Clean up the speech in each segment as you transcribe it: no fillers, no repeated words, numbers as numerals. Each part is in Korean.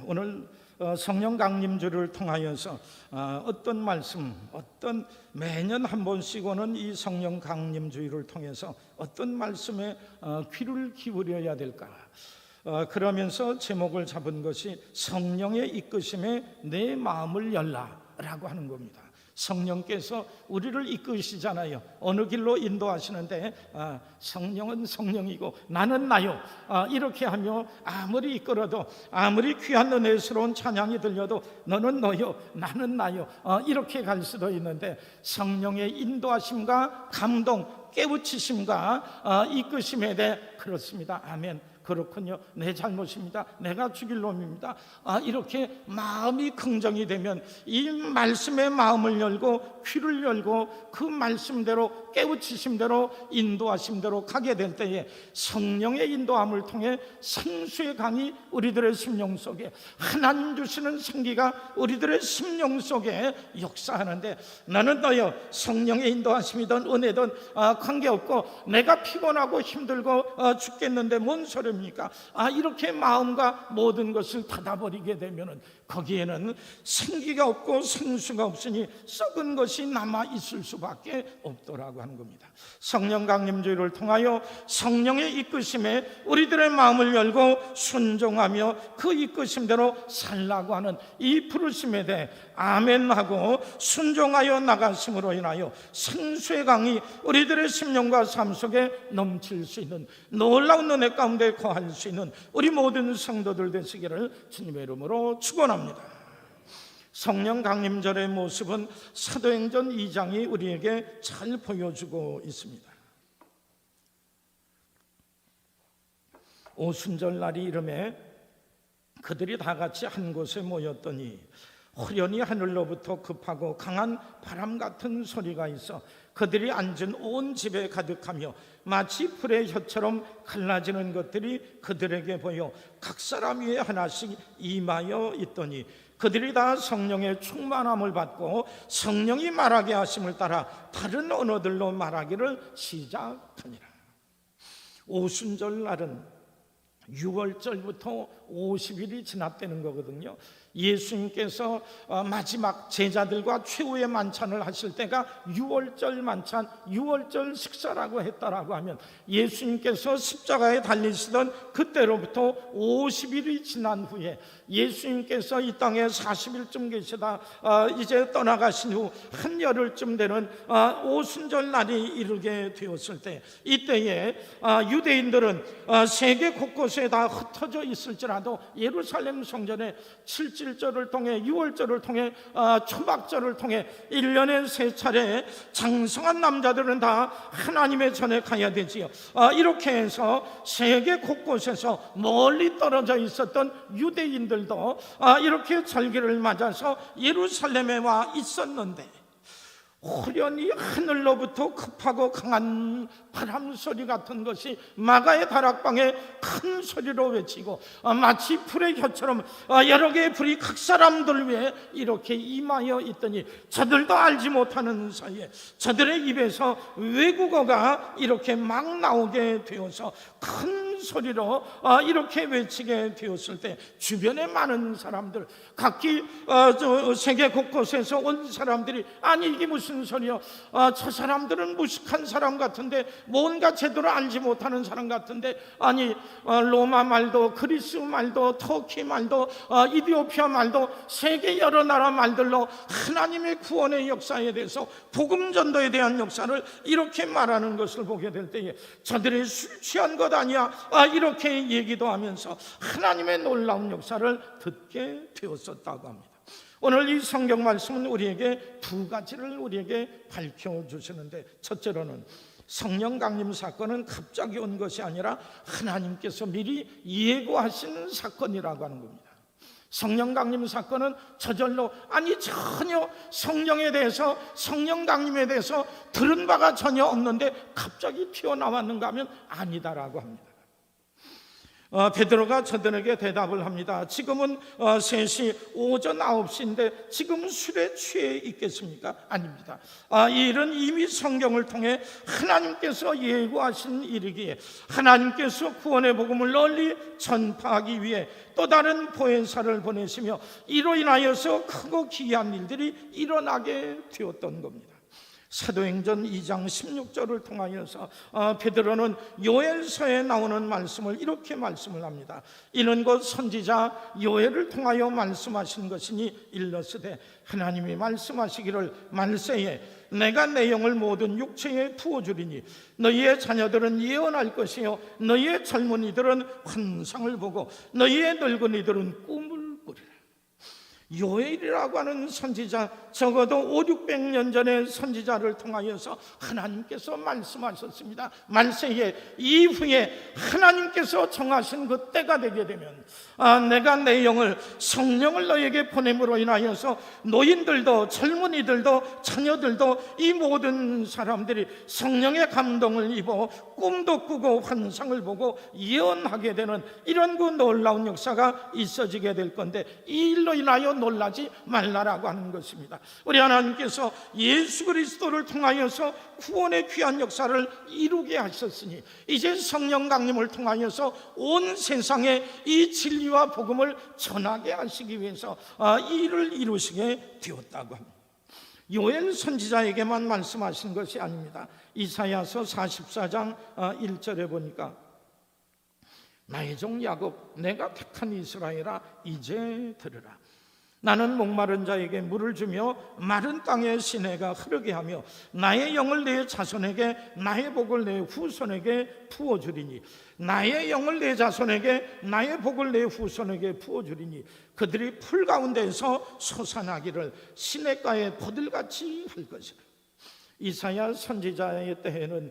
오늘 성령 강림주를 통하여서 어떤 말씀, 매년 한 번씩 오는 이 성령 강림주의를 통해서 어떤 말씀에 귀를 기울여야 될까? 그러면서 제목을 잡은 것이 성령의 이끄심에 내 마음을 열라라고 하는 겁니다. 성령께서 우리를 이끄시잖아요. 어느 길로 인도하시는데 성령은 성령이고 나는 나요, 이렇게 하며 아무리 이끌어도, 아무리 귀한 은혜스러운 찬양이 들려도 너는 너요 나는 나요, 이렇게 갈 수도 있는데 성령의 인도하심과 감동, 깨우치심과 이끄심에 대해 그렇습니다. 아멘. 그렇군요. 내 잘못입니다. 내가 죽일 놈입니다. 이렇게 마음이 긍정이 되면 이 말씀에 마음을 열고 귀를 열고 그 말씀대로 깨우치심대로 인도하심대로 가게 될 때에 성령의 인도함을 통해 생수의 강이 우리들의 심령 속에, 하나님 주시는 생기가 우리들의 심령 속에 역사하는데, 나는 너여 성령의 인도하심이든 은혜든 관계없고 내가 피곤하고 힘들고 죽겠는데 뭔 소리입니까? 이렇게 마음과 모든 것을 닫아버리게 되면 거기에는 생기가 없고 생수가 없으니 썩은 것이 남아 있을 수밖에 없더라고 하는 겁니다. 성령 강림주의를 통하여 성령의 이끄심에 우리들의 마음을 열고 순종하며 그 이끄심대로 살라고 하는 이 부르심에 대해 아멘하고 순종하여 나갔음으로 인하여 생수의 강이 우리들의 심령과 삶 속에 넘칠 수 있는, 놀라운 은혜 가운데 거할 수 있는 우리 모든 성도들 되시기를 주님의 이름으로 축원합니다. 성령 강림절의 모습은 사도행전 2장이 우리에게 잘 보여주고 있습니다. 오순절 날이 이름에 그들이 다 같이 한 곳에 모였더니 호련히 하늘로부터 급하고 강한 바람 같은 소리가 있어 그들이 앉은 온 집에 가득하며 마치 불의 혀처럼 갈라지는 것들이 그들에게 보여 각 사람 위에 하나씩 임하여 있더니 그들이 다 성령의 충만함을 받고 성령이 말하게 하심을 따라 다른 언어들로 말하기를 시작하니라. 오순절 날은 6월절부터 50일이 지났다는 거거든요. 예수님께서 마지막 제자들과 최후의 만찬을 하실 때가 6월절 만찬, 6월절 식사라고 했다라고 하면 예수님께서 십자가에 달리시던 그때로부터 50일이 지난 후에 예수님께서 이 땅에 40일쯤 계시다 이제 떠나가신 후 한 열흘쯤 되는 오순절 날이 이르게 되었을 때, 이때에 유대인들은 세계 곳곳에 다 흩어져 있을지라도 예루살렘 성전에 7절을 통해 6월절을 통해 초막절을 통해 1년에 3차례 장성한 남자들은 다 하나님의 전에 가야 되지요. 이렇게 해서 세계 곳곳에서 멀리 떨어져 있었던 유대인들도 이렇게 절기를 맞아서 예루살렘에 와 있었는데, 호련히 하늘로부터 급하고 강한 바람 소리 같은 것이 마가의 다락방에 큰 소리로 외치고 마치 불의 혀처럼 여러 개의 불이 각 사람들 위에 이렇게 임하여 있더니 저들도 알지 못하는 사이에 저들의 입에서 외국어가 이렇게 막 나오게 되어서 큰 소리로 이렇게 외치게 되었을 때 주변에 많은 사람들, 각기 세계 곳곳에서 온 사람들이 아니 이게 무슨 소리요? 저 사람들은 무식한 사람 같은데, 뭔가 제대로 알지 못하는 사람 같은데, 아니 로마 말도 그리스 말도 터키 말도 이디오피아 말도 세계 여러 나라 말들로 하나님의 구원의 역사에 대해서 복음 전도에 대한 역사를 이렇게 말하는 것을 보게 될 때에 저들이 술 취한 것 아니야, 이렇게 얘기도 하면서 하나님의 놀라운 역사를 듣게 되었었다고 합니다. 오늘 이 성경 말씀은 우리에게 두 가지를 우리에게 밝혀주시는데, 첫째로는 성령 강림 사건은 갑자기 온 것이 아니라 하나님께서 미리 예고하신 사건이라고 하는 겁니다. 성령 강림 사건은 저절로, 아니 전혀 성령에 대해서, 성령 강림에 대해서 들은 바가 전혀 없는데 갑자기 튀어나왔는가 하면 아니다라고 합니다. 베드로가 저들에게 대답을 합니다. 지금은 3시 오전 9시인데 지금 술에 취해 있겠습니까? 아닙니다. 이 일은 이미 성경을 통해 하나님께서 예고하신 일이기에 하나님께서 구원의 복음을 널리 전파하기 위해 또 다른 보혜사를 보내시며 이로 인하여서 크고 기이한 일들이 일어나게 되었던 겁니다. 사도행전 2장 16절을 통하여서 베드로는 요엘서에 나오는 말씀을 이렇게 말씀을 합니다. 이는 곧 선지자 요엘을 통하여 말씀하신 것이니 일러스되 하나님이 말씀하시기를 말세에 내가 내 영을 모든 육체에 부어주리니 너희의 자녀들은 예언할 것이요 너희의 젊은이들은 환상을 보고 너희의 늙은이들은 꿈을 꾸리라. 요엘이라고 하는 선지자, 적어도 500~600년 전의 선지자를 통하여서 하나님께서 말씀하셨습니다. 말세에 이후에 하나님께서 정하신 그 때가 되게 되면 내가 내 영을 성령을 너에게 보냄으로 인하여서 노인들도 젊은이들도 자녀들도 이 모든 사람들이 성령의 감동을 입어 꿈도 꾸고 환상을 보고 예언하게 되는 이런 그 놀라운 역사가 있어지게 될 건데 이 일로 인하여 놀라지 말라라고 하는 것입니다. 우리 하나님께서 예수 그리스도를 통하여서 구원의 귀한 역사를 이루게 하셨으니 이제 성령 강림을 통하여서 온 세상에 이 진리와 복음을 전하게 하시기 위해서 이 일을 이루시게 되었다고 합니다. 요엘 선지자에게만 말씀하신 것이 아닙니다. 이사야서 44장 1절에 보니까 나의 종 야곱 내가 택한 이스라엘아 이제 들으라. 나는 목마른 자에게 물을 주며 마른 땅에 시내가 흐르게 하며 나의 영을 내 자손에게 나의 복을 내 후손에게 부어주리니 나의 영을 내 자손에게 나의 복을 내 후손에게 부어주리니 그들이 풀 가운데에서 솟아나기를 시냇가에 버들같이 할 것이라. 이사야 선지자의 때에는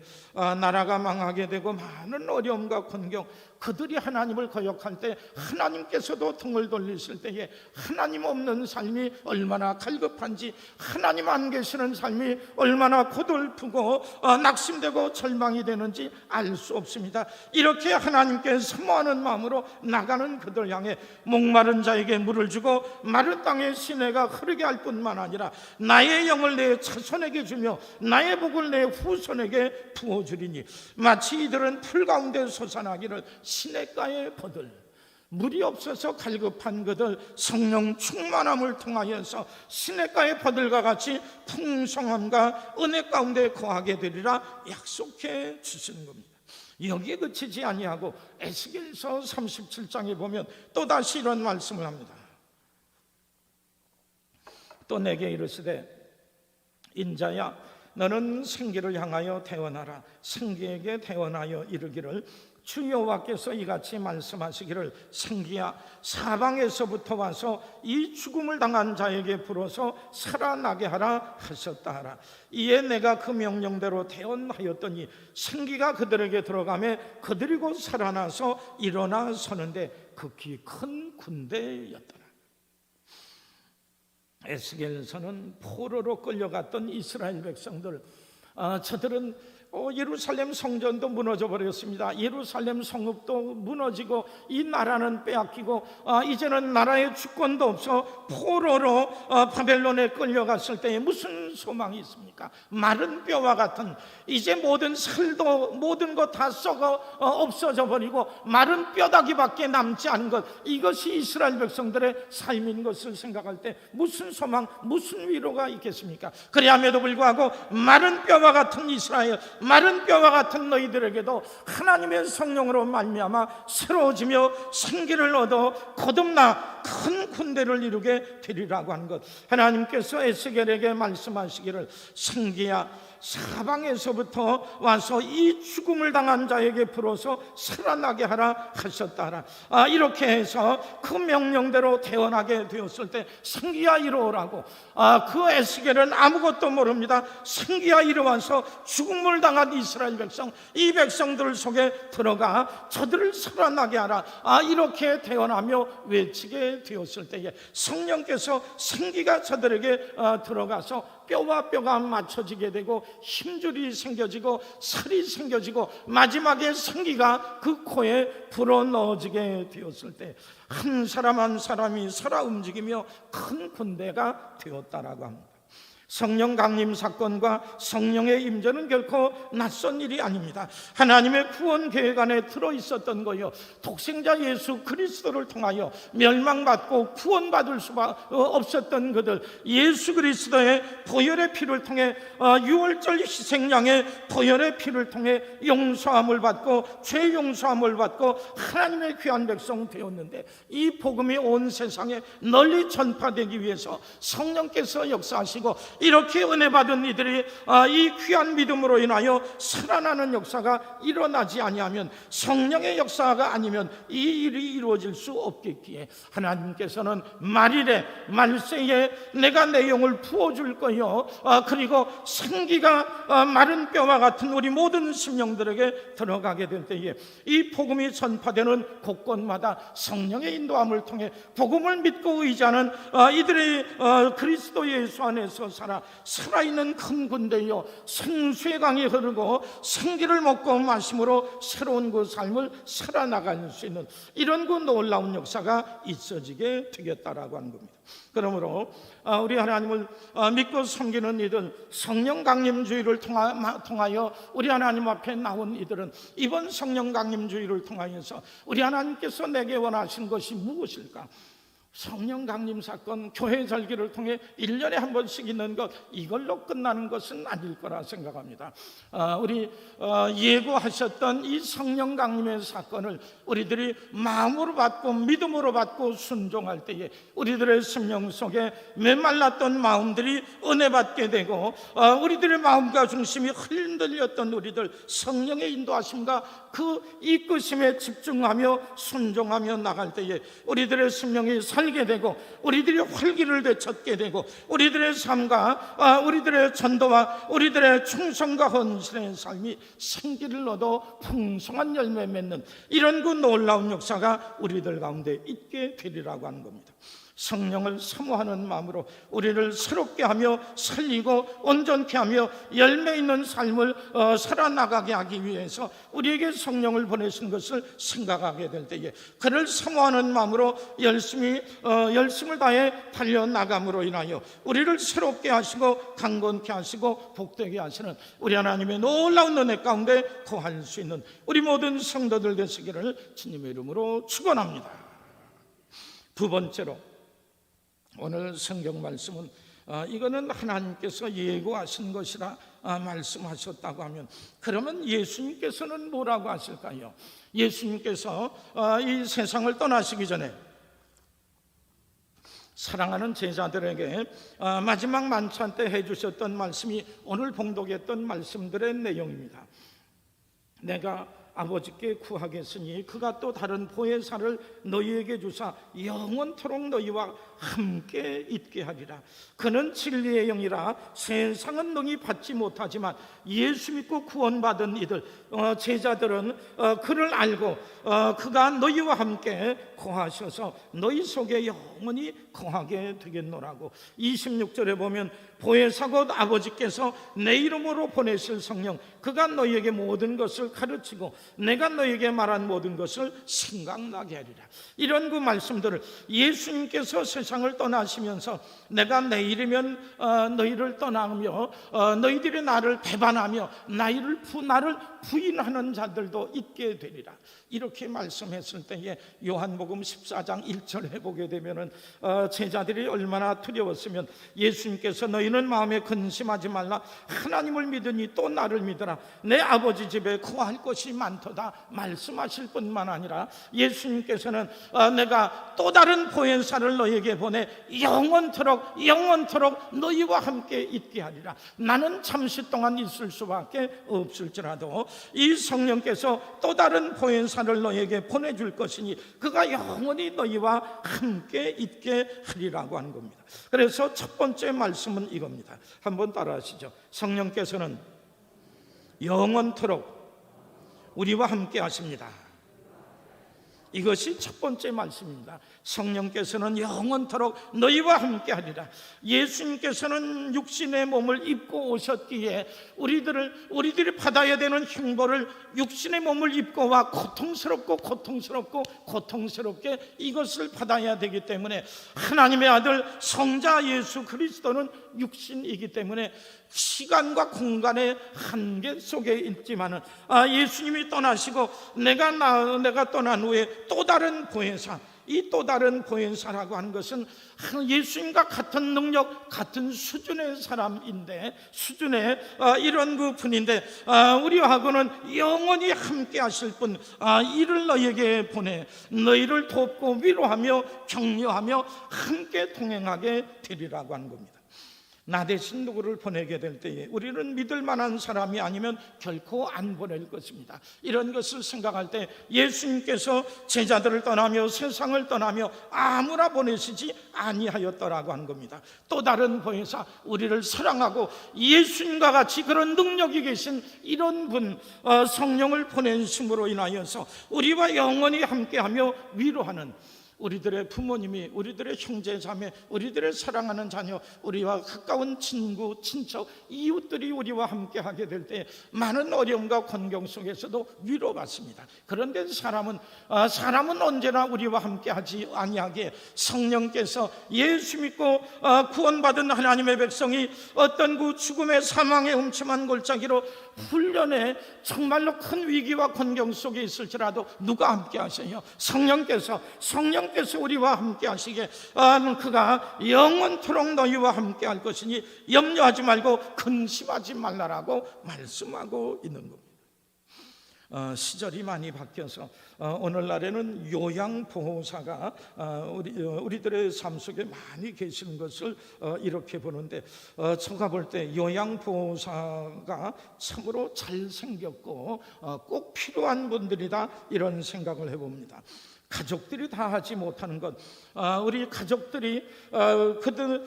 나라가 망하게 되고 많은 어려움과 곤경, 그들이 하나님을 거역할 때 하나님께서도 등을 돌리실 때에 하나님 없는 삶이 얼마나 갈급한지, 하나님 안 계시는 삶이 얼마나 고달프고 낙심되고 절망이 되는지 알 수 없습니다. 이렇게 하나님께 사모하는 마음으로 나가는 그들 향해 목마른 자에게 물을 주고 마른 땅에 시내가 흐르게 할 뿐만 아니라 나의 영을 내 자손에게 주며 나의 복을 내 후손에게 부어주리니 마치 이들은 풀 가운데 솟아나기를 시냇가의 버들, 물이 없어서 갈급한 그들 성령 충만함을 통하여서 시냇가의 버들과 같이 풍성함과 은혜 가운데 거하게 되리라 약속해 주시는 겁니다. 여기에 그치지 아니하고 에스겔서 37장에 보면 또다시 이런 말씀을 합니다. 또 내게 이르시되 인자야 너는 생기를 향하여 대언하라. 생기에게 대언하여 이르기를 주 여호와께서 이같이 말씀하시기를 생기야 사방에서부터 와서 이 죽음을 당한 자에게 불어서 살아나게 하라 하셨다 하라. 이에 내가 그 명령대로 대언하였더니 생기가 그들에게 들어가매 그들이 곧 살아나서 일어나 서는데 극히 큰 군대였더라. 에스겔서는 포로로 끌려갔던 이스라엘 백성들, 저들은 예루살렘 성전도 무너져 버렸습니다. 예루살렘 성읍도 무너지고 이 나라는 빼앗기고 이제는 나라의 주권도 없어 포로로 바벨론에 끌려갔을 때에 무슨 소망이 있습니까? 마른 뼈와 같은, 이제 모든 살도 모든 것 다 썩어 없어져 버리고 마른 뼈다귀밖에 남지 않은 것, 이것이 이스라엘 백성들의 삶인 것을 생각할 때 무슨 소망, 무슨 위로가 있겠습니까? 그리함에도 불구하고 마른 뼈와 같은 이스라엘, 마른 뼈와 같은 너희들에게도 하나님의 성령으로 말미암아 새로워지며 생기를 얻어 거듭나 큰 군대를 이루게 되리라고 하는 것, 하나님께서 에스겔에게 말씀하시기를 생기야 사방에서부터 와서 이 죽음을 당한 자에게 불어서 살아나게 하라 하셨다 하라. 이렇게 해서 그 명령대로 태어나게 되었을 때 생기야 이루어라고, 그 에스겔은 아무것도 모릅니다. 생기야 이루어서 죽음을 당한 이스라엘 백성, 이 백성들 속에 들어가 저들을 살아나게 하라, 이렇게 태어나며 외치게 되었을 때에 성령께서 생기가 저들에게 들어가서 뼈와 뼈가 맞춰지게 되고 힘줄이 생겨지고 살이 생겨지고 마지막에 생기가 그 코에 불어넣어지게 되었을 때 한 사람 한 사람이 살아 움직이며 큰 군대가 되었다라고 합니다. 성령 강림 사건과 성령의 임재는 결코 낯선 일이 아닙니다. 하나님의 구원 계획 안에 들어있었던 거요, 독생자 예수 그리스도를 통하여 멸망받고 구원받을 수밖에 없었던 그들, 예수 그리스도의 보혈의 피를 통해 유월절 희생양의 보혈의 피를 통해 용서함을 받고 죄 용서함을 받고 하나님의 귀한 백성 되었는데, 이 복음이 온 세상에 널리 전파되기 위해서 성령께서 역사하시고, 이렇게 은혜 받은 이들이 이 귀한 믿음으로 인하여 살아나는 역사가 일어나지 아니하면, 성령의 역사가 아니면 이 일이 이루어질 수 없겠기에 하나님께서는 말일에 말세에 내가 내 영을 부어줄 거요, 그리고 생기가 마른 뼈와 같은 우리 모든 심령들에게 들어가게 될 때에 이 복음이 전파되는 곳곳마다 성령의 인도함을 통해 복음을 믿고 의지하는 이들의 그리스도 예수 안에서 살아있는 큰 군대여, 생수의 강이 흐르고 생기를 먹고 마심으로 새로운 그 삶을 살아나갈 수 있는 이런 그 놀라운 역사가 있어지게 되겠다라고 하는 겁니다. 그러므로 우리 하나님을 믿고 섬기는 이들, 성령 강림주의를 통하여 우리 하나님 앞에 나온 이들은 이번 성령 강림주의를 통하여서 우리 하나님께서 내게 원하신 것이 무엇일까? 성령 강림 사건, 교회 절기를 통해 1년에 한 번씩 있는 것, 이걸로 끝나는 것은 아닐 거라 생각합니다. 우리 예고하셨던 이 성령 강림의 사건을 우리들이 마음으로 받고 믿음으로 받고 순종할 때에 우리들의 심령 속에 메말랐던 마음들이 은혜 받게 되고, 우리들의 마음과 중심이 흔들렸던 우리들 성령의 인도하심과 그 이끄심에 집중하며 순종하며 나갈 때에 우리들의 심령이 살게 되고, 우리들이 활기를 되찾게 되고, 우리들의 삶과 우리들의 전도와 우리들의 충성과 헌신의 삶이 생기를 얻어 풍성한 열매 맺는 이런 그 놀라운 역사가 우리들 가운데 있게 되리라고 하는 겁니다. 성령을 사모하는 마음으로 우리를 새롭게 하며 살리고 온전케 하며 열매 있는 삶을 살아나가게 하기 위해서 우리에게 성령을 보내신 것을 생각하게 될 때에 그를 사모하는 마음으로 열심을 다해 달려나감으로 인하여 우리를 새롭게 하시고 강건케 하시고 복되게 하시는 우리 하나님의 놀라운 은혜 가운데 거할 수 있는 우리 모든 성도들 되시기를 주님의 이름으로 축원합니다. 두 번째로, 오늘 성경 말씀은 이거는 하나님께서 예고하신 것이라 말씀하셨다고 하면, 그러면 예수님께서는 뭐라고 하실까요? 예수님께서 이 세상을 떠나시기 전에 사랑하는 제자들에게 마지막 만찬 때 해주셨던 말씀이 오늘 봉독했던 말씀들의 내용입니다. 내가 아버지께 구하겠으니 그가 또 다른 보혜사를 너희에게 주사 영원토록 너희와 함께 있게 하리라. 그는 진리의 영이라 세상은 능히 받지 못하지만 예수 믿고 구원받은 이들 제자들은 그를 알고 그가 너희와 함께 거하셔서 너희 속에 영원히 거하게 되겠노라고. 26절에 보면 보혜사 곧 아버지께서 내 이름으로 보내실 성령, 그가 너희에게 모든 것을 가르치고 내가 너희에게 말한 모든 것을 생각나게 하리라. 이런 그 말씀들을 예수님께서 세상을 떠나시면서 내가 내일이면 너희를 떠나며 너희들이 나를 배반하며 나를 부인하는 자들도 있게 되리라. 이렇게 말씀했을 때에 요한복음 14장 1절에 보게 되면은 제자들이 얼마나 두려웠으면 예수님께서 너희는 마음에 근심하지 말라, 하나님을 믿으니 또 나를 믿어라, 내 아버지 집에 거할 것이 많도다 말씀하실 뿐만 아니라 예수님께서는 내가 또 다른 보혜사를 너희에게 보내 영원토록 너희와 함께 있게 하리라. 나는 잠시 동안 있을 수밖에 없을지라도 이 성령께서 또 다른 보혜사를 너희에게 보내줄 것이니 그가 영원히 너희와 함께 있게 하리라고 하는 겁니다. 그래서 첫 번째 말씀은 이겁니다. 한번 따라하시죠. 성령께서는 영원토록 우리와 함께 하십니다. 이것이 첫 번째 말씀입니다. 성령께서는 영원토록 너희와 함께하리라. 예수님께서는 육신의 몸을 입고 오셨기에 우리들이 받아야 되는 형벌을 육신의 몸을 입고 와 고통스럽게 이것을 받아야 되기 때문에, 하나님의 아들 성자 예수 그리스도는 육신이기 때문에 시간과 공간의 한계 속에 있지만은 예수님이 떠나시고 내가 떠난 후에 또 다른 보혜사, 이 또 다른 보혜사라고 하는 것은 예수님과 같은 능력, 같은 수준의 사람인데, 수준의 이런 그 분인데, 우리하고는 영원히 함께 하실 분, 이를 너희에게 보내 너희를 돕고 위로하며 격려하며 함께 동행하게 되리라고 하는 겁니다. 나 대신 누구를 보내게 될 때에 우리는 믿을 만한 사람이 아니면 결코 안 보낼 것입니다. 이런 것을 생각할 때 예수님께서 제자들을 떠나며 세상을 떠나며 아무나 보내시지 아니하였더라고 하는 겁니다. 또 다른 보혜사, 우리를 사랑하고 예수님과 같이 그런 능력이 계신 이런 분, 성령을 보내심으로 인하여서 우리와 영원히 함께하며 위로하는, 우리들의 부모님이, 우리들의 형제 자매, 우리들의 사랑하는 자녀, 우리와 가까운 친구, 친척, 이웃들이 우리와 함께하게 될 때 많은 어려움과 곤경 속에서도 위로받습니다. 그런데 사람은 언제나 우리와 함께하지 아니하게 성령께서 예수 믿고 구원받은 하나님의 백성이 어떤 그 죽음의 사망의 음침한 골짜기로 훈련에 정말로 큰 위기와 곤경 속에 있을지라도 누가 함께 하세요? 성령께서 우리와 함께 하시게, 그가 영원토록 너희와 함께 할 것이니 염려하지 말고 근심하지 말라라고 말씀하고 있는 겁니다. 시절이 많이 바뀌어서 오늘날에는 요양보호사가 우리들의 삶 속에 많이 계시는 것을 이렇게 보는데, 제가 볼 때 요양보호사가 참으로 잘생겼고 꼭 필요한 분들이다, 이런 생각을 해봅니다. 가족들이 다 하지 못하는 것, 우리 가족들이 그들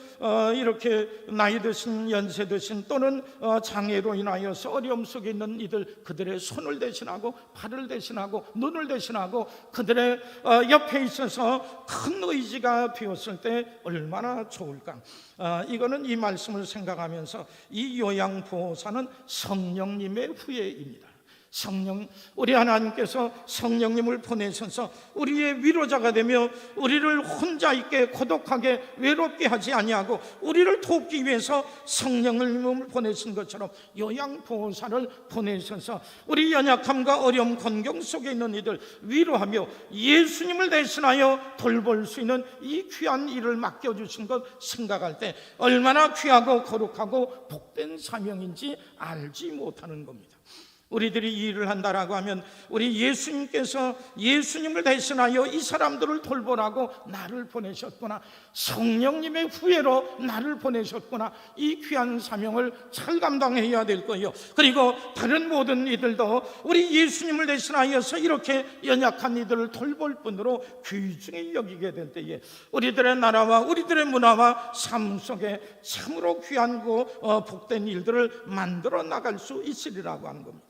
이렇게 나이 드신, 연세 드신 또는 장애로 인하여서 어려움 속에 있는 이들, 그들의 손을 대신하고 발을 대신하고 눈을 대신하고 그들의 옆에 있어서 큰 의지가 되었을 때 얼마나 좋을까. 이거는 이 말씀을 생각하면서 이 요양보호사는 성령님의 후예입니다. 우리 하나님께서 성령님을 보내셔서 우리의 위로자가 되며 우리를 혼자 있게 고독하게 외롭게 하지 아니하고 우리를 돕기 위해서 성령님을 보내신 것처럼 요양보호사를 보내셔서 우리 연약함과 어려움, 곤경 속에 있는 이들 위로하며 예수님을 대신하여 돌볼 수 있는 이 귀한 일을 맡겨주신 것 생각할 때 얼마나 귀하고 거룩하고 복된 사명인지 알지 못하는 겁니다. 우리들이 이 일을 한다라고 하면 우리 예수님께서 예수님을 대신하여 이 사람들을 돌보라고 나를 보내셨구나, 성령님의 후예로 나를 보내셨구나, 이 귀한 사명을 잘 감당해야 될 거예요. 그리고 다른 모든 이들도 우리 예수님을 대신하여서 이렇게 연약한 이들을 돌볼 뿐으로 귀중히 여기게 될 때에 우리들의 나라와 우리들의 문화와 삶 속에 참으로 귀하고 복된 일들을 만들어 나갈 수 있으리라고 하는 겁니다.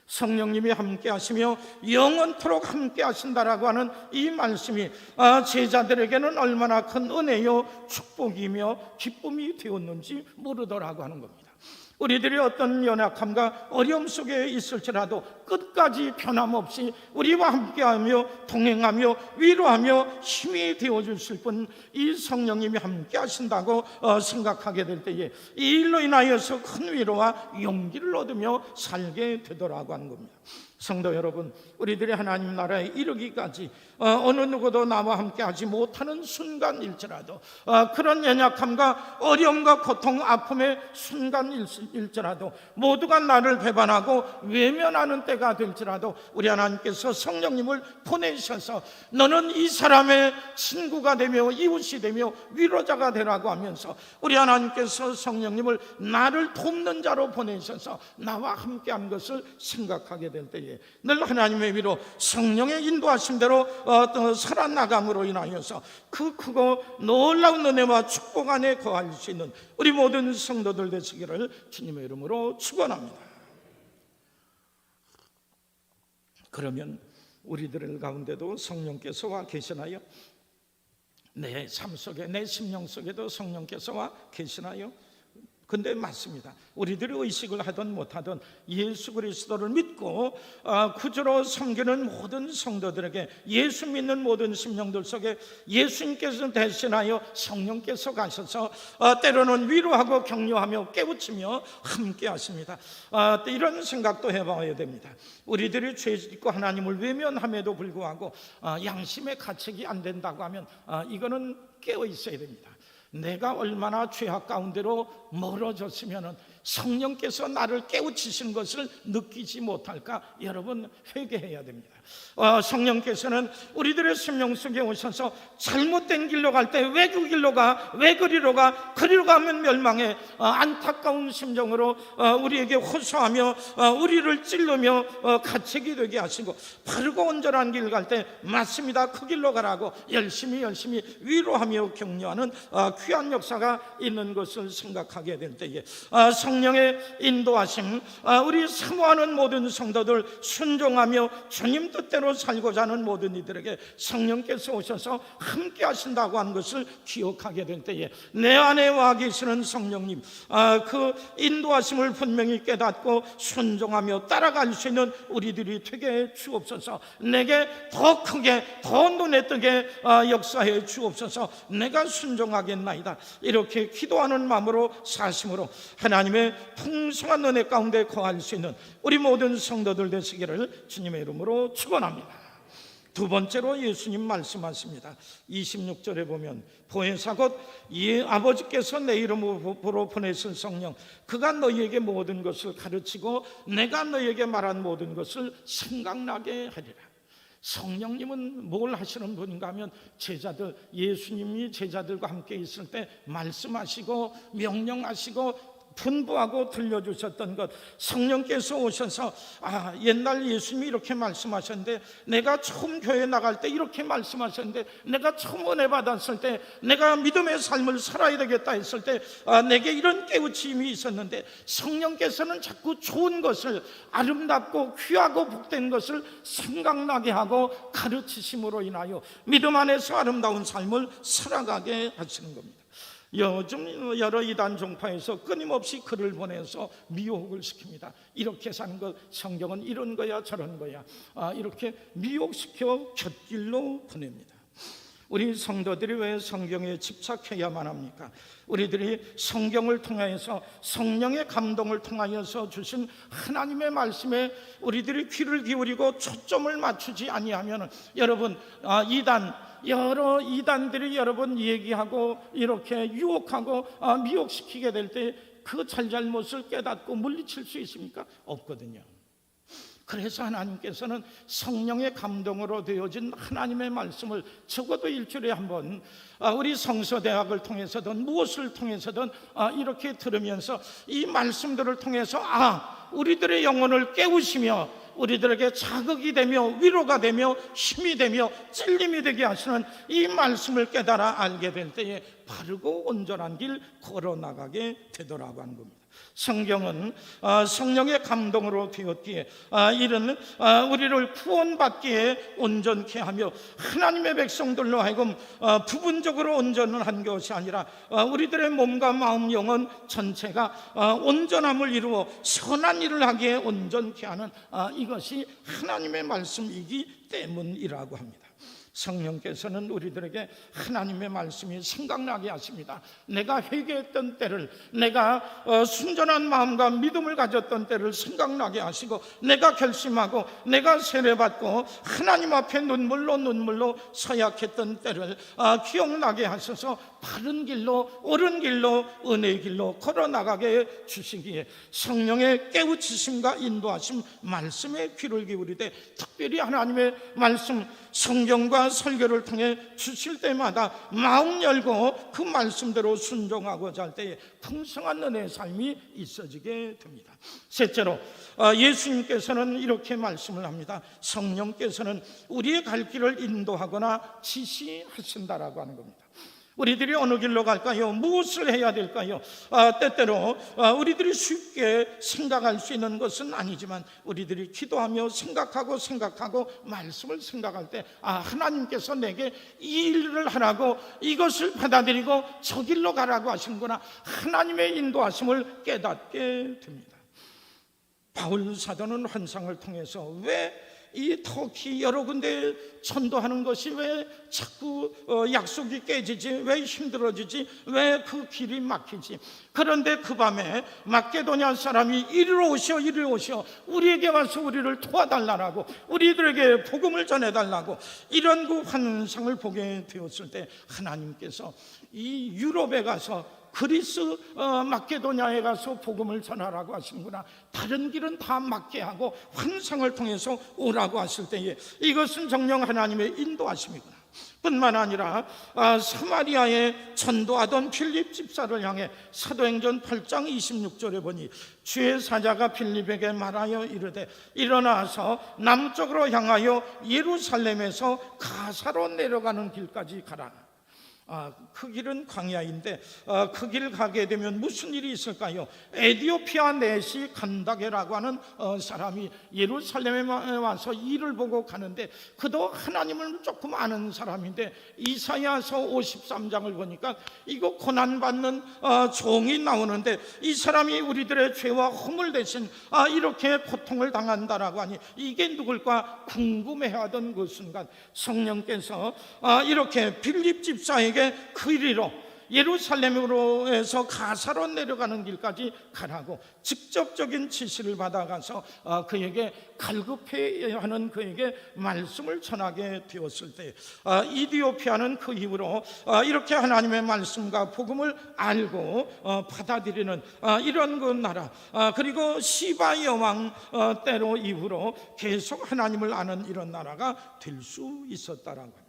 성령님이 함께 하시며 영원토록 함께 하신다라고 하는 이 말씀이 제자들에게는 얼마나 큰 은혜요 축복이며 기쁨이 되었는지 모르더라고 하는 겁니다. 우리들이 어떤 연약함과 어려움 속에 있을지라도 끝까지 변함없이 우리와 함께하며 동행하며 위로하며 힘이 되어주실 분, 이 성령님이 함께 하신다고 생각하게 될 때에 이 일로 인하여서 큰 위로와 용기를 얻으며 살게 되더라고 하는 겁니다. 성도 여러분, 우리들이 하나님 나라에 이르기까지 어느 누구도 나와 함께 하지 못하는 순간일지라도, 그런 연약함과 어려움과 고통, 아픔의 순간일지라도 모두가 나를 배반하고 외면하는 때가 될지라도 우리 하나님께서 성령님을 보내셔서 너는 이 사람의 친구가 되며 이웃이 되며 위로자가 되라고 하면서 우리 하나님께서 성령님을 나를 돕는 자로 보내셔서 나와 함께한 것을 생각하게 될 때에 늘 하나님의 위로 성령의 인도하심대로 살아나감으로 인하여서 그 크고 놀라운 은혜와 축복 안에 거할 수 있는 우리 모든 성도들 되시기를 주님의 이름으로 축원합니다. 그러면 우리들 가운데도 성령께서 와 계시나요? 내 삶 속에, 내 심령 속에도 성령께서 와 계시나요? 근데 맞습니다. 우리들이 의식을 하든 못하든 예수 그리스도를 믿고 구주로 섬기는 모든 성도들에게, 예수 믿는 모든 심령들 속에 예수님께서 대신하여 성령께서 가셔서 때로는 위로하고 격려하며 깨우치며 함께 하십니다. 이런 생각도 해봐야 됩니다. 우리들이 죄 짓고 하나님을 외면함에도 불구하고 양심의 가책이 안 된다고 하면 이거는 깨어 있어야 됩니다. 내가 얼마나 죄악 가운데로 멀어졌으면 성령께서 나를 깨우치신 것을 느끼지 못할까? 여러분 회개해야 됩니다. 성령께서는 우리들의 심령 속에 오셔서 잘못된 길로 갈 때 왜 그 길로 가? 왜 그리로 가? 그리로 가면 멸망해. 안타까운 심정으로 우리에게 호소하며 우리를 찔르며 가책이 되게 하시고, 바르고 온전한 길 갈 때 맞습니다, 그 길로 가라고 열심히 위로하며 격려하는 귀한 역사가 있는 것을 생각하게 될 때에 성령의 인도하심, 우리 사모하는 모든 성도들 순종하며 주님 뜻대로 살고자 하는 모든 이들에게 성령께서 오셔서 함께 하신다고 하는 것을 기억하게 될 때에 내 안에 와 계시는 성령님, 그 인도하심을 분명히 깨닫고 순종하며 따라갈 수 있는 우리들이 되게 해 주옵소서. 내게 더 크게, 더 눈에 띄게 역사해 주옵소서. 내가 순종하겠나이다. 이렇게 기도하는 마음으로 사심으로 하나님의 풍성한 은혜 가운데 거할 수 있는 우리 모든 성도들 되시기를 주님의 이름으로 축원합니다. 두 번째로 예수님 말씀하십니다. 26절에 보면 보혜사 곧 아버지께서 내 이름으로 보내신 성령, 그가 너희에게 모든 것을 가르치고 내가 너희에게 말한 모든 것을 생각나게 하리라. 성령님은 뭘 하시는 분인가 하면 제자들, 예수님이 제자들과 함께 있을 때 말씀하시고 명령하시고 분부하고 들려주셨던 것, 성령께서 오셔서 옛날 예수님이 이렇게 말씀하셨는데, 내가 처음 교회 나갈 때 이렇게 말씀하셨는데, 내가 처음 은혜 받았을 때, 내가 믿음의 삶을 살아야 되겠다 했을 때 내게 이런 깨우침이 있었는데, 성령께서는 자꾸 좋은 것을, 아름답고 귀하고 복된 것을 생각나게 하고 가르치심으로 인하여 믿음 안에서 아름다운 삶을 살아가게 하시는 겁니다. 요즘 여러 이단 종파에서 끊임없이 글을 보내서 미혹을 시킵니다. 이렇게 사는 것, 성경은 이런 거야 저런 거야, 이렇게 미혹시켜 곁길로 보냅니다. 우리 성도들이 왜 성경에 집착해야만 합니까? 우리들이 성경을 통하여서, 성령의 감동을 통하여서 주신 하나님의 말씀에 우리들이 귀를 기울이고 초점을 맞추지 아니하면, 여러분 여러 이단들이 여러분 얘기하고 이렇게 유혹하고 미혹시키게 될 때 그 잘잘못을 깨닫고 물리칠 수 있습니까? 없거든요. 그래서 하나님께서는 성령의 감동으로 되어진 하나님의 말씀을 적어도 일주일에 한 번 우리 성서대학을 통해서든 무엇을 통해서든 이렇게 들으면서 이 말씀들을 통해서 우리들의 영혼을 깨우시며 우리들에게 자극이 되며 위로가 되며 힘이 되며 찔림이 되게 하시는 이 말씀을 깨달아 알게 될 때에 바르고 온전한 길 걸어나가게 되더라고 하는 겁니다. 성경은 성령의 감동으로 되었기에 이는 우리를 구원받기에 온전케 하며 하나님의 백성들로 하여금 부분적으로 온전을 한 것이 아니라 우리들의 몸과 마음 영혼 전체가 온전함을 이루어 선한 일을 하기에 온전케 하는 이것이 하나님의 말씀이기 때문이라고 합니다. 성령께서는 우리들에게 하나님의 말씀이 생각나게 하십니다. 내가 회개했던 때를, 내가 순전한 마음과 믿음을 가졌던 때를 생각나게 하시고, 내가 결심하고 내가 세례받고 하나님 앞에 눈물로 서약했던 때를 기억나게 하셔서 바른 길로, 옳은 길로, 은혜의 길로 걸어나가게 주시기에 성령의 깨우치심과 인도하심, 말씀에 귀를 기울이되 특별히 하나님의 말씀, 성경과 설교를 통해 주실 때마다 마음 열고 그 말씀대로 순종하고자 할 때에 풍성한 은혜의 삶이 있어지게 됩니다. 셋째로 예수님께서는 이렇게 말씀을 합니다. 성령께서는 우리의 갈 길을 인도하거나 지시하신다라고 하는 겁니다. 우리들이 어느 길로 갈까요? 무엇을 해야 될까요? 때때로 우리들이 쉽게 생각할 수 있는 것은 아니지만 우리들이 기도하며 생각하고 말씀을 생각할 때 하나님께서 내게 이 일을 하라고, 이것을 받아들이고 저 길로 가라고 하시는구나, 하나님의 인도하심을 깨닫게 됩니다. 바울 사도는 환상을 통해서 왜 이 터키 여러 군데 전도하는 것이 왜 자꾸 약속이 깨지지, 왜 힘들어지지, 왜 그 길이 막히지? 그런데 그 밤에 마케도냐 사람이 이리로 오시어 우리에게 와서 우리를 도와달라고, 우리들에게 복음을 전해달라고, 이런 그 환상을 보게 되었을 때 하나님께서 이 유럽에 가서 그리스 마케도냐에 가서 복음을 전하라고 하시는구나, 다른 길은 다 막게 하고 환상을 통해서 오라고 하실 때에 이것은 정녕 하나님의 인도하심이구나. 뿐만 아니라 사마리아에 전도하던 필립 집사를 향해 사도행전 8장 26절에 보니 주의 사자가 필립에게 말하여 이르되 일어나서 남쪽으로 향하여 예루살렘에서 가사로 내려가는 길까지 가라. 그 길은 광야인데 그 길 가게 되면 무슨 일이 있을까요? 에디오피아 내시 간다게라고 하는 사람이 예루살렘에 와서 일을 보고 가는데, 그도 하나님을 조금 아는 사람인데 이사야서 53장을 보니까 이거 고난받는 종이 나오는데 이 사람이 우리들의 죄와 허물 대신 이렇게 고통을 당한다라고 하니 이게 누굴까 궁금해하던 그 순간 성령께서 이렇게 빌립 집사에게 그 이리로 예루살렘으로 해서 가사로 내려가는 길까지 가라고 직접적인 지시를 받아가서 그에게 갈급해야 하는 그에게 말씀을 전하게 되었을 때 이디오피아는 그 이후로 이렇게 하나님의 말씀과 복음을 알고 받아들이는 이런 그 나라, 그리고 시바 여왕 때로 이후로 계속 하나님을 아는 이런 나라가 될 수 있었다라고 합니다.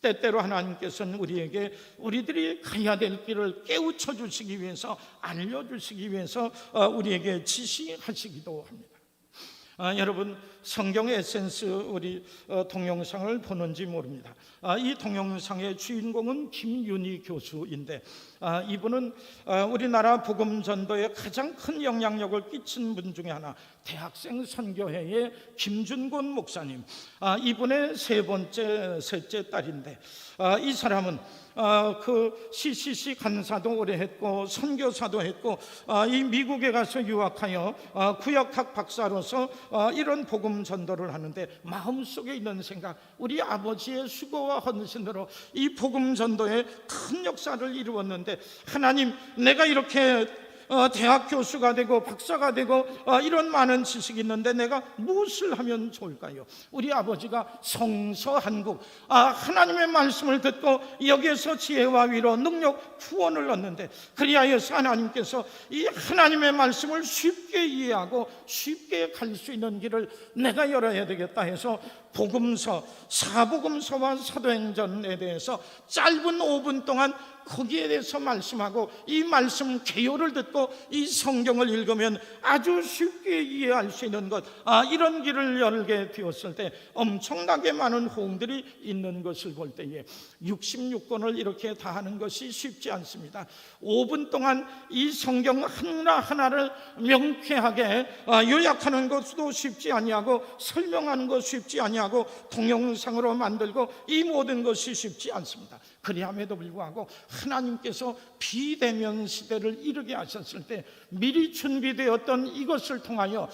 때때로 하나님께서는 우리에게 우리들이 가야 될 길을 깨우쳐 주시기 위해서, 알려주시기 위해서 우리에게 지시하시기도 합니다. 여러분, 성경의 에센스 우리 동영상을 보는지 모릅니다. 이 동영상의 주인공은 김윤희 교수인데 이분은 우리나라 복음 전도에 가장 큰 영향력을 끼친 분 중에 하나, 대학생 선교회의 김준곤 목사님, 이분의 셋째 딸인데 이 사람은 그 CCC 간사도 오래 했고 선교사도 했고 이 미국에 가서 유학하여 구역학 박사로서 이런 복음 전도를 하는데 마음속에 있는 생각, 우리 아버지의 수고와 헌신으로 이 복음 전도에 큰 역사를 이루었는데 하나님, 내가 이렇게 대학 교수가 되고 박사가 되고 이런 많은 지식이 있는데 내가 무엇을 하면 좋을까요? 우리 아버지가 성서한국, 하나님의 말씀을 듣고 여기에서 지혜와 위로, 능력, 구원을 얻는데 그리하여서 하나님께서 이 하나님의 말씀을 쉽게 이해하고 쉽게 갈 수 있는 길을 내가 열어야 되겠다 해서 복음서, 사복음서와 사도행전에 대해서 짧은 5분 동안 거기에 대해서 말씀하고 이 말씀 개요를 듣고 이 성경을 읽으면 아주 쉽게 이해할 수 있는 것, 이런 길을 열게 되었을 때 엄청나게 많은 호응들이 있는 것을 볼 때에 66권을 이렇게 다 하는 것이 쉽지 않습니다. 5분 동안 이 성경 하나하나를 명쾌하게 요약하는 것도 쉽지 아니하고 설명하는 것도 쉽지 아니하고 동영상으로 만들고 이 모든 것이 쉽지 않습니다. 그리함에도 불구하고 하나님께서 비대면 시대를 이르게 하셨을 때 미리 준비되었던 이것을 통하여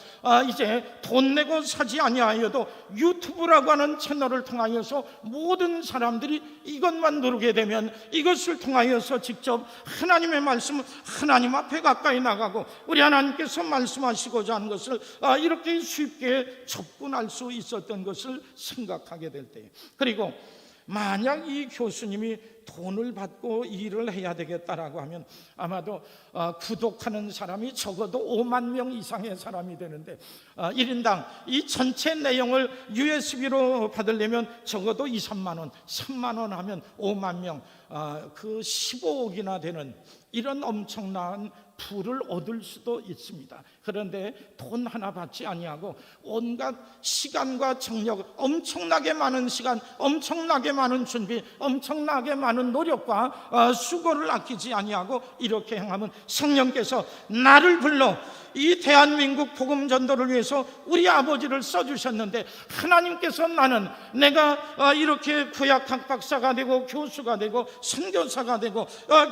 이제 돈 내고 사지 아니하여도 유튜브라고 하는 채널을 통하여서 모든 사람들이 이것만 누르게 되면 이것을 통하여서 직접 하나님의 말씀, 하나님 앞에 가까이 나가고 우리 하나님께서 말씀하시고자 하는 것을 이렇게 쉽게 접근할 수 있었던 것을 생각하게 될 때, 그리고 만약 이 교수님이 돈을 받고 일을 해야 되겠다라고 하면 아마도 구독하는 사람이 적어도 5만 명 이상의 사람이 되는데 1인당 이 전체 내용을 USB로 받으려면 적어도 2, 3만 원, 3만 원 하면 5만 명, 그 15억이나 되는 이런 엄청난 부를 얻을 수도 있습니다. 그런데 돈 하나 받지 아니하고 온갖 시간과 정력, 엄청나게 많은 시간, 엄청나게 많은 준비, 엄청나게 많은 노력과 수고를 아끼지 아니하고 이렇게 행하면 성령께서 나를 불러 이 대한민국 복음 전도를 위해서 우리 아버지를 써주셨는데, 하나님께서 나는 내가 이렇게 구약학 박사가 되고 교수가 되고 선교사가 되고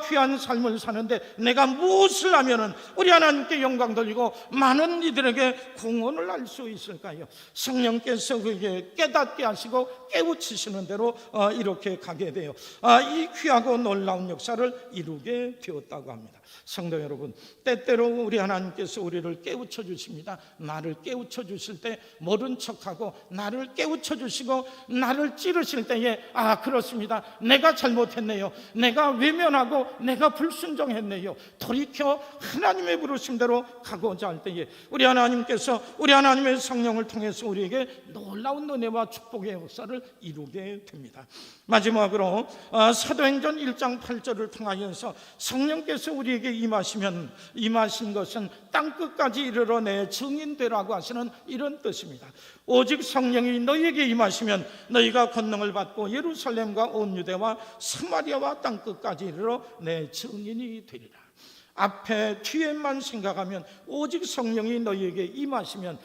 귀한 삶을 사는데 내가 무엇을 하면은 우리 하나님께 영광 돌리고 많은 이들에게 공헌을 할 수 있을까요? 성령께서 그게 깨닫게 하시고 깨우치시는 대로 이렇게 가게 돼요. 이 귀하고 놀라운 역사를 이루게 되었다고 합니다. 성도 여러분, 때때로 우리 하나님께서 우리를 깨우쳐 주십니다. 나를 깨우쳐 주실 때 모른 척하고 나를 깨우쳐 주시고 나를 찌르실 때에 그렇습니다, 내가 잘못했네요, 내가 외면하고 내가 불순종했네요, 돌이켜 하나님의 부르심대로 가고자 할 때에 우리 하나님께서 우리 하나님의 성령을 통해서 우리에게 놀라운 은혜와 축복의 역사를 이루게 됩니다. 마지막으로 사도행전 1장 8절을 통하여서 성령께서 우리에게 임하신 것은 땅끝까지 이르러 내 증인되라고 하시는 이런 뜻입니다. 오직 성령이 너희에게 임하시면 너희가 권능을 받고 예루살렘과 온 유대와 사마리아와 땅끝까지 이르러 내 증인이 되리라. 앞에 뒤에만 생각하면 오직 성령이 너희에게 임하시면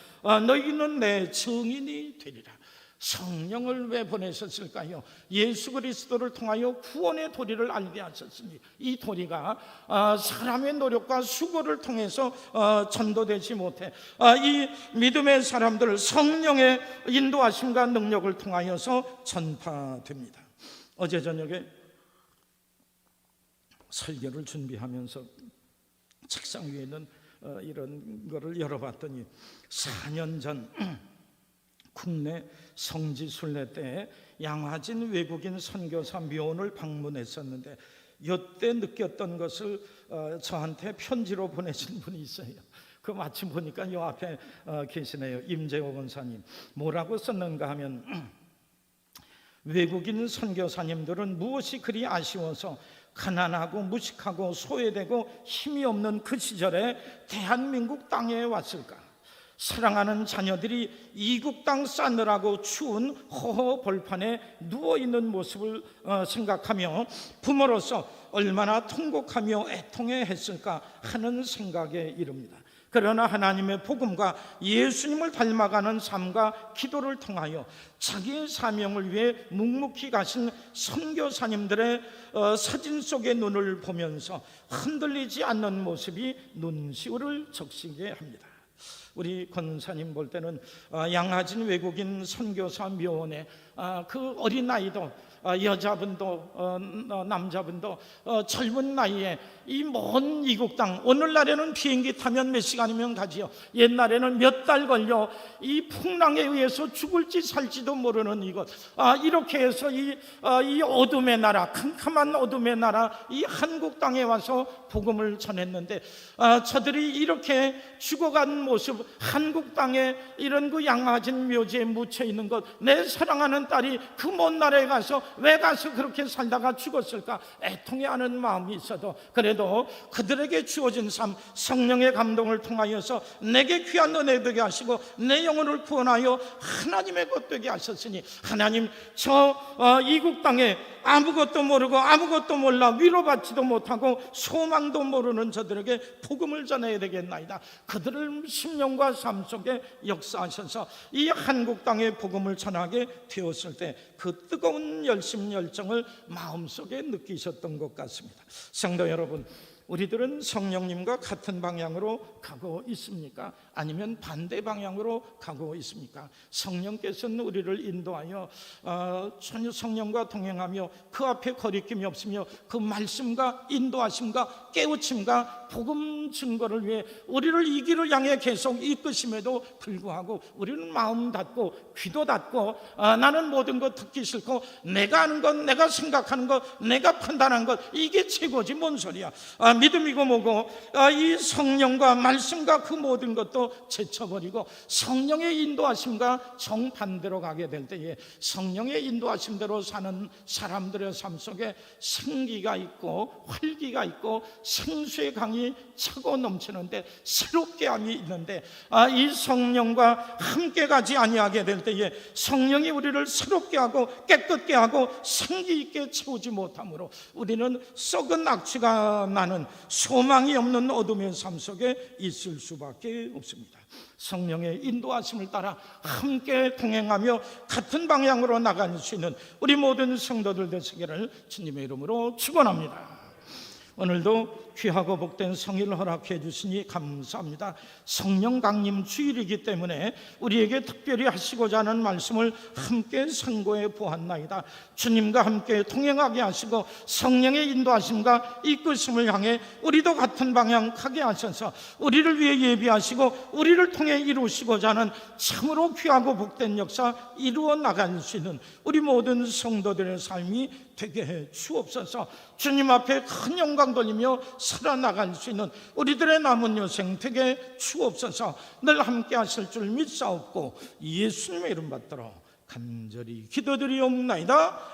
너희는 내 증인이 되리라. 성령을 왜 보내셨을까요? 예수 그리스도를 통하여 구원의 도리를 알게 하셨으니 이 도리가 사람의 노력과 수고를 통해서 전도되지 못해 이 믿음의 사람들을 성령의 인도하심과 능력을 통하여서 전파됩니다. 어제 저녁에 설교를 준비하면서 책상 위에 있는 이런 거를 열어봤더니 4년 전 국내 성지 순례 때 양화진 외국인 선교사 묘원을 방문했었는데 이때 느꼈던 것을 저한테 편지로 보내신 분이 있어요. 그 마침 보니까 이 앞에 계시네요. 임재호 권사님. 뭐라고 썼는가 하면 외국인 선교사님들은 무엇이 그리 아쉬워서 가난하고 무식하고 소외되고 힘이 없는 그 시절에 대한민국 땅에 왔을까? 사랑하는 자녀들이 이국 땅 싸느라고 추운 허허 벌판에 누워있는 모습을 생각하며 부모로서 얼마나 통곡하며 애통해 했을까 하는 생각에 이릅니다. 그러나 하나님의 복음과 예수님을 닮아가는 삶과 기도를 통하여 자기의 사명을 위해 묵묵히 가신 선교사님들의 사진 속의 눈을 보면서 흔들리지 않는 모습이 눈시울을 적시게 합니다. 우리 권사님 볼 때는 양화진 외국인 선교사 묘원에 그 어린 아이도 여자분도 남자분도 젊은 나이에 이 먼 이국 땅, 오늘날에는 비행기 타면 몇 시간이면 가지요. 옛날에는 몇 달 걸려 이 풍랑에 의해서 죽을지 살지도 모르는 이곳, 이렇게 해서 이 어둠의 나라, 캄캄한 어둠의 나라 이 한국 땅에 와서 복음을 전했는데 저들이 이렇게 죽어간 모습, 한국 땅에 이런 그 양화진 묘지에 묻혀 있는 것, 내 사랑하는 딸이 그 먼 나라에 가서 왜 가서 그렇게 살다가 죽었을까 애통해하는 마음이 있어도 그래도 그들에게 주어진 삶, 성령의 감동을 통하여서 내게 귀한 은혜 되게 하시고 내 영혼을 구원하여 하나님의 것 되게 하셨으니 하나님 저 이국 땅에 아무것도 모르고 아무것도 몰라 위로받지도 못하고 소망도 모르는 저들에게 복음을 전해야 되겠나이다. 그들을 심령과 삶 속에 역사하셔서 이 한국 땅에 복음을 전하게 되었을 때 그 뜨거운 열심 열정을 마음속에 느끼셨던 것 같습니다. 성도 여러분, 우리들은 성령님과 같은 방향으로 가고 있습니까? 아니면 반대 방향으로 가고 있습니까? 성령께서는 우리를 인도하여 전혀 성령과 동행하며 그 앞에 거리낌이 없으며 그 말씀과 인도하심과 깨우침과 복음 증거를 위해 우리를 이 길을 향해 계속 이끄심에도 불구하고 우리는 마음 닫고 귀도 닫고 나는 모든 것 듣기 싫고 내가 아는 것, 내가 생각하는 것, 내가 판단한 것 이게 최고지 뭔 소리야. 믿음이고 뭐고 이 성령과 말씀과 그 모든 것도 제쳐버리고 성령의 인도하심과 정반대로 가게 될 때에 성령의 인도하심대로 사는 사람들의 삶 속에 생기가 있고 활기가 있고 생수의 강이 차고 넘치는데 새롭게 함이 있는데 이 성령과 함께 가지 아니하게 될 때에 성령이 우리를 새롭게 하고 깨끗게 하고 생기 있게 채우지 못하므로 우리는 썩은 악취가 나는 소망이 없는 어둠의 삶 속에 있을 수밖에 없습니다. 성령의 인도하심을 따라 함께 동행하며 같은 방향으로 나갈 수 있는 우리 모든 성도들 되시기를 주님의 이름으로 축원합니다. 오늘도 귀하고 복된 성일을 허락해 주시니 감사합니다. 성령 강림 주일이기 때문에 우리에게 특별히 하시고자 하는 말씀을 함께 상고해 보았나이다. 주님과 함께 동행하게 하시고 성령의 인도하심과 이끄심을 향해 우리도 같은 방향 가게 하셔서 우리를 위해 예비하시고 우리를 통해 이루시고자 하는 참으로 귀하고 복된 역사 이루어 나갈 수 있는 우리 모든 성도들의 삶이 되게 해 주옵소서. 주님 앞에 큰 영광 돌리며 살아나갈 수 있는 우리들의 남은 여생 되게 주옵소서. 늘 함께 하실 줄 믿사옵고 예수님의 이름 받들어 간절히 기도드리옵나이다.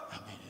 아멘.